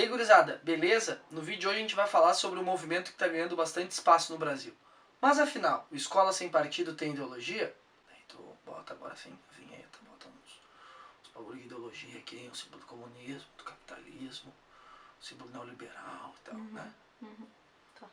E aí, gurizada, beleza? No vídeo de hoje a gente vai falar sobre um movimento que está ganhando bastante espaço no Brasil. Mas afinal, o Escola Sem Partido tem ideologia? Aí tu bota agora assim, a vinheta, bota uns bagulho de ideologia aqui, o símbolo do comunismo, do capitalismo, o símbolo neoliberal e tal, né? Tá.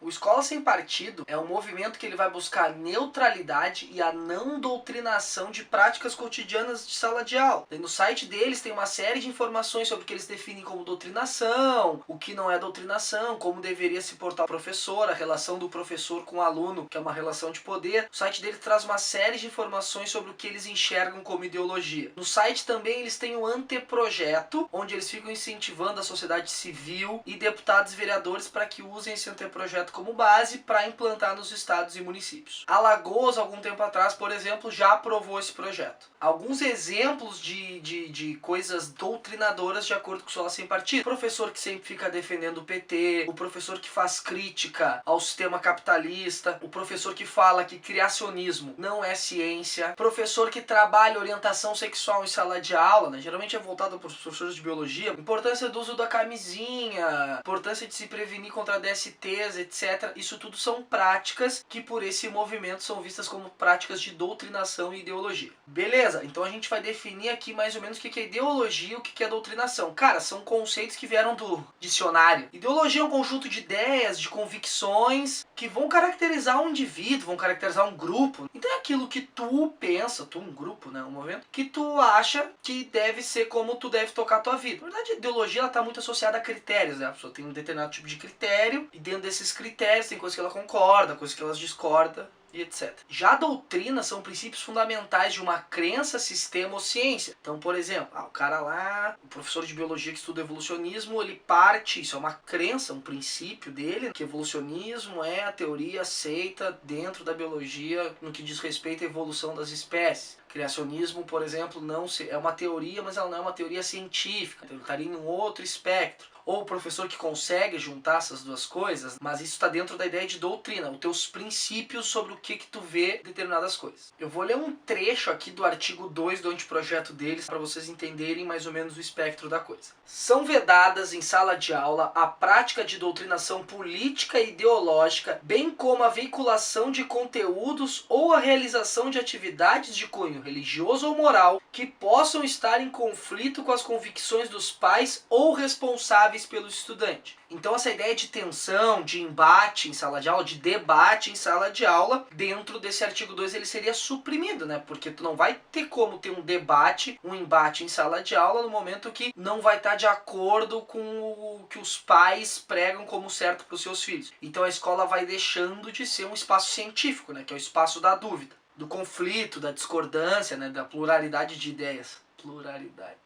O Escola Sem Partido é um movimento que ele vai buscar a neutralidade e a não doutrinação de práticas cotidianas de sala de aula. E no site deles tem uma série de informações sobre o que eles definem como doutrinação, o que não é doutrinação, como deveria se portar o professor, a relação do professor com o aluno, que é uma relação de poder. O site deles traz uma série de informações sobre o que eles enxergam como ideologia. No site também eles têm um anteprojeto, onde eles ficam incentivando a sociedade civil e deputados e vereadores para que usem esse anteprojeto como base para implantar nos estados e municípios. Alagoas, algum tempo atrás, por exemplo, já aprovou esse projeto. Alguns exemplos de coisas doutrinadoras de acordo com o Escola Sem Partido. O professor que sempre fica defendendo o PT, o professor que faz crítica ao sistema capitalista, o professor que fala que criacionismo não é ciência, professor que trabalha orientação sexual em sala de aula, né? Geralmente é voltado para os professores de biologia, importância do uso da camisinha, importância de se prevenir contra DSTs, etc. Isso tudo são práticas que por esse movimento são vistas como práticas de doutrinação e ideologia. Beleza, então a gente vai definir aqui mais ou menos o que é ideologia e o que é doutrinação. Cara, são conceitos que vieram do dicionário. Ideologia é um conjunto de ideias, de convicções que vão caracterizar um indivíduo, vão caracterizar um grupo. Então é aquilo que tu pensa, tu um grupo, né, um movimento, que tu acha que deve ser como tu deve tocar a tua vida. Na verdade, a ideologia ela tá muito associada a critérios, né? A pessoa tem um determinado tipo de critério e dentro desses critérios tem coisas que ela concorda, coisas que ela discorda e etc. Já a doutrina são princípios fundamentais de uma crença, sistema ou ciência. Então, por exemplo, o cara lá, o professor de biologia que estuda evolucionismo, ele parte, isso é uma crença, um princípio dele, que evolucionismo é a teoria aceita dentro da biologia no que diz respeito à evolução das espécies. Criacionismo, por exemplo, não é uma teoria, mas ela não é uma teoria científica, então ele estaria em um outro espectro. Ou o professor que consegue juntar essas duas coisas, mas isso está dentro da ideia de doutrina, os teus princípios sobre o que tu vê determinadas coisas. Eu vou ler um trecho aqui do artigo 2 do anteprojeto deles para vocês entenderem mais ou menos o espectro da coisa. São vedadas em sala de aula a prática de doutrinação política e ideológica, bem como a veiculação de conteúdos ou a realização de atividades de cunho religioso ou moral que possam estar em conflito com as convicções dos pais ou responsáveis pelo estudante. Então essa ideia de tensão, de embate em sala de aula, de debate em sala de aula, dentro desse artigo 2 ele seria suprimido, né? Porque tu não vai ter como ter um debate, um embate em sala de aula no momento que não vai estar de acordo com o que os pais pregam como certo para os seus filhos. Então a escola vai deixando de ser um espaço científico, né? Que é o espaço da dúvida, do conflito, da discordância, né? Da pluralidade de ideias. Pluralidade.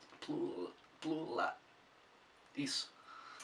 Isso.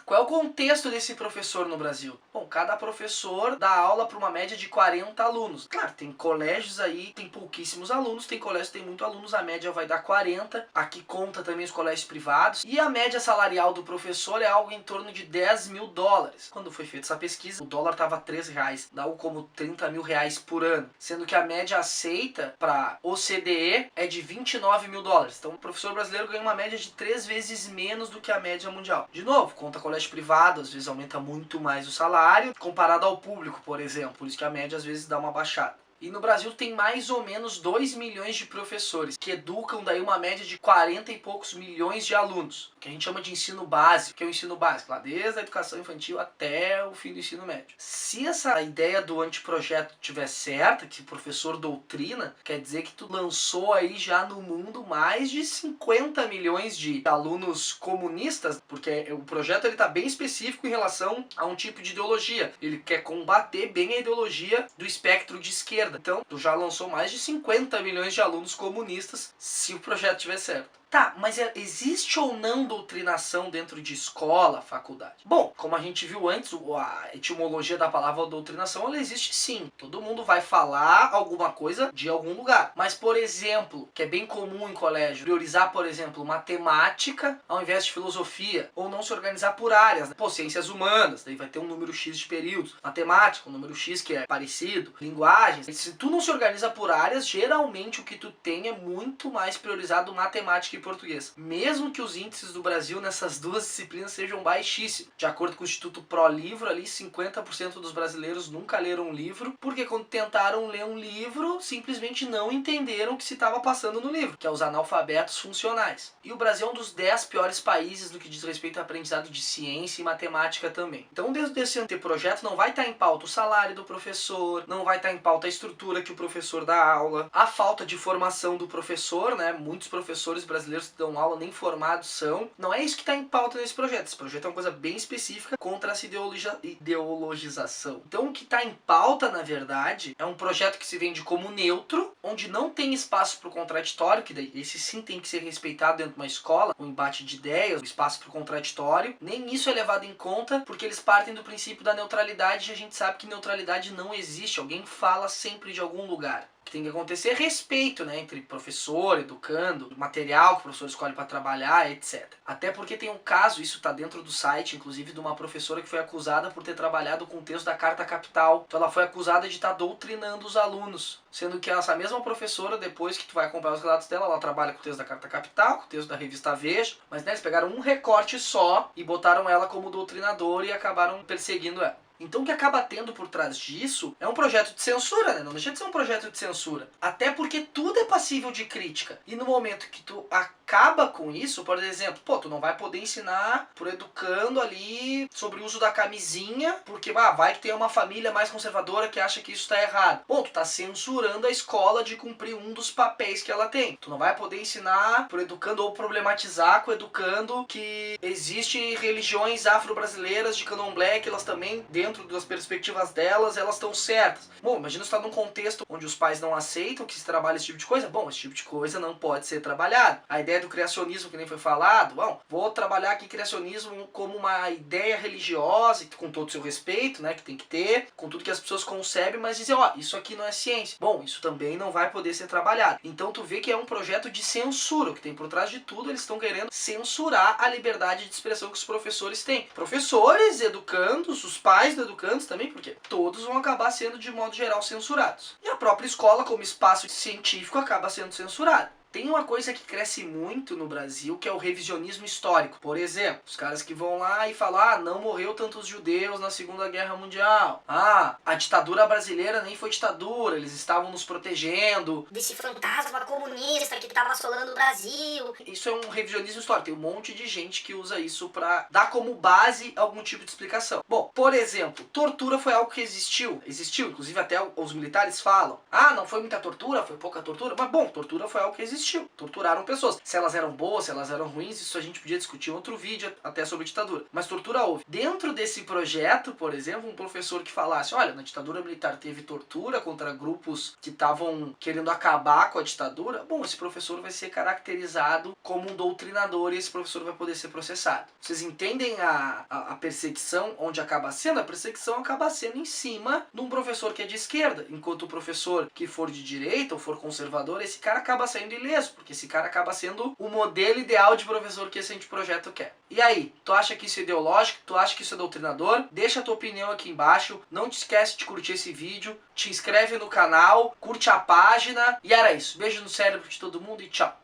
Qual é o contexto desse professor no Brasil? Bom, cada professor dá aula para uma média de 40 alunos. Claro, tem colégios aí, tem pouquíssimos alunos, tem colégios que tem muitos alunos, a média vai dar 40. Aqui conta também os colégios privados. E a média salarial do professor é algo em torno de 10 mil dólares. Quando foi feita essa pesquisa, o dólar estava R$13, dá algo como 30 mil reais por ano. Sendo que a média aceita para OCDE é de 29 mil dólares. Então o professor brasileiro ganha uma média de 3 vezes menos do que a média mundial. De novo, conta colégio privado, às vezes aumenta muito mais o salário comparado ao público, por exemplo, por isso que a média às vezes dá uma baixada. E no Brasil tem mais ou menos 2 milhões de professores, que educam daí uma média de 40 e poucos milhões de alunos, que a gente chama de ensino básico, que é o ensino básico, lá desde a educação infantil até o fim do ensino médio. Se essa ideia do anteprojeto estiver certa, que o professor doutrina, quer dizer que tu lançou aí já no mundo mais de 50 milhões de alunos comunistas, porque o projeto ele tá bem específico em relação a um tipo de ideologia. Ele quer combater bem a ideologia do espectro de esquerda. Então, tu já lançou mais de 50 milhões de alunos comunistas se o projeto estiver certo. Tá, mas existe ou não doutrinação dentro de escola, faculdade? Bom, como a gente viu antes, a etimologia da palavra doutrinação, ela existe sim. Todo mundo vai falar alguma coisa de algum lugar. Mas, por exemplo, que é bem comum em colégio, priorizar, por exemplo, matemática ao invés de filosofia, ou não se organizar por áreas, né? Pô, ciências humanas, daí vai ter um número X de períodos. Matemática, um número X que é parecido. Linguagens, se tu não se organiza por áreas, geralmente o que tu tem é muito mais priorizado matemática e português. Mesmo que os índices do Brasil nessas duas disciplinas sejam baixíssimos. De acordo com o Instituto ProLivro, ali 50% dos brasileiros nunca leram um livro, porque quando tentaram ler um livro, simplesmente não entenderam o que se estava passando no livro, que é os analfabetos funcionais. E o Brasil é um dos 10 piores países no que diz respeito ao aprendizado de ciência e matemática também. Então, desde esse anteprojeto não vai estar em pauta o salário do professor, não vai estar em pauta a estrutura que o professor dá aula, a falta de formação do professor, né? Muitos professores brasileiros que dão aula nem formados são. Não é isso que está em pauta nesse projeto. Esse projeto é uma coisa bem específica contra essa ideologização. Então, o que está em pauta, na verdade, é um projeto que se vende como neutro, onde não tem espaço para o contraditório, que daí esse sim tem que ser respeitado dentro de uma escola, o embate de ideias, o espaço para o contraditório. Nem isso é levado em conta, porque eles partem do princípio da neutralidade e a gente sabe que neutralidade não existe. Alguém fala sempre de algum lugar. Que tem que acontecer respeito, né, entre professor, educando, material que o professor escolhe para trabalhar, etc. Até porque tem um caso, isso está dentro do site, inclusive, de uma professora que foi acusada por ter trabalhado com o texto da Carta Capital. Então ela foi acusada de estar doutrinando os alunos. Sendo que essa mesma professora, depois que tu vai acompanhar os relatos dela, ela trabalha com o texto da Carta Capital, com o texto da revista Veja, mas né, eles pegaram um recorte só e botaram ela como doutrinadora e acabaram perseguindo ela. Então o que acaba tendo por trás disso é um projeto de censura, né? Não deixa de ser um projeto de censura. Até porque tudo é passível de crítica. E no momento que tu acaba com isso, por exemplo, pô, tu não vai poder ensinar pro educando ali sobre o uso da camisinha, porque vai que tem uma família mais conservadora que acha que isso tá errado. Bom, tu tá censurando a escola de cumprir um dos papéis que ela tem. Tu não vai poder ensinar pro educando ou problematizar com o educando que existe religiões afro-brasileiras de candomblé que elas também, dentro das perspectivas delas, elas estão certas. Bom, imagina você estar num contexto onde os pais não aceitam que se trabalhe esse tipo de coisa. Bom, esse tipo de coisa não pode ser trabalhado. A ideia do criacionismo, que nem foi falado, bom, vou trabalhar aqui criacionismo como uma ideia religiosa, com todo o seu respeito, né, que tem que ter, com tudo que as pessoas concebem, mas dizer, ó, isso aqui não é ciência. Bom, isso também não vai poder ser trabalhado. Então tu vê que é um projeto de censura, o que tem por trás de tudo, eles estão querendo censurar a liberdade de expressão que os professores têm. Professores, educandos, os pais do educandos também, porque todos vão acabar sendo, de modo geral, censurados. E a própria escola, como espaço científico, acaba sendo censurada. Tem uma coisa que cresce muito no Brasil, que é o revisionismo histórico. Por exemplo, os caras que vão lá e falam, não morreu tantos judeus na Segunda Guerra Mundial. A ditadura brasileira nem foi ditadura, eles estavam nos protegendo. Desse fantasma comunista que estava assolando o Brasil. Isso é um revisionismo histórico. Tem um monte de gente que usa isso pra dar como base algum tipo de explicação. Bom, por exemplo, tortura foi algo que existiu. Existiu, inclusive até os militares falam. Não foi muita tortura, foi pouca tortura. Mas bom, tortura foi algo que existiu. Torturaram pessoas. Se elas eram boas, se elas eram ruins, isso a gente podia discutir em outro vídeo até sobre ditadura. Mas tortura houve. Dentro desse projeto, por exemplo, um professor que falasse, olha, na ditadura militar teve tortura contra grupos que estavam querendo acabar com a ditadura, bom, esse professor vai ser caracterizado como um doutrinador e esse professor vai poder ser processado. Vocês entendem a perseguição onde acaba sendo? A perseguição acaba sendo em cima de um professor que é de esquerda, enquanto o professor que for de direita ou for conservador, esse cara acaba saindo ileso, porque esse cara acaba sendo o modelo ideal de professor que esse anteprojeto quer. E aí, tu acha que isso é ideológico? Tu acha que isso é doutrinador? Deixa a tua opinião aqui embaixo, não te esquece de curtir esse vídeo, te inscreve no canal, curte a página, e era isso. Beijo no cérebro de todo mundo e tchau!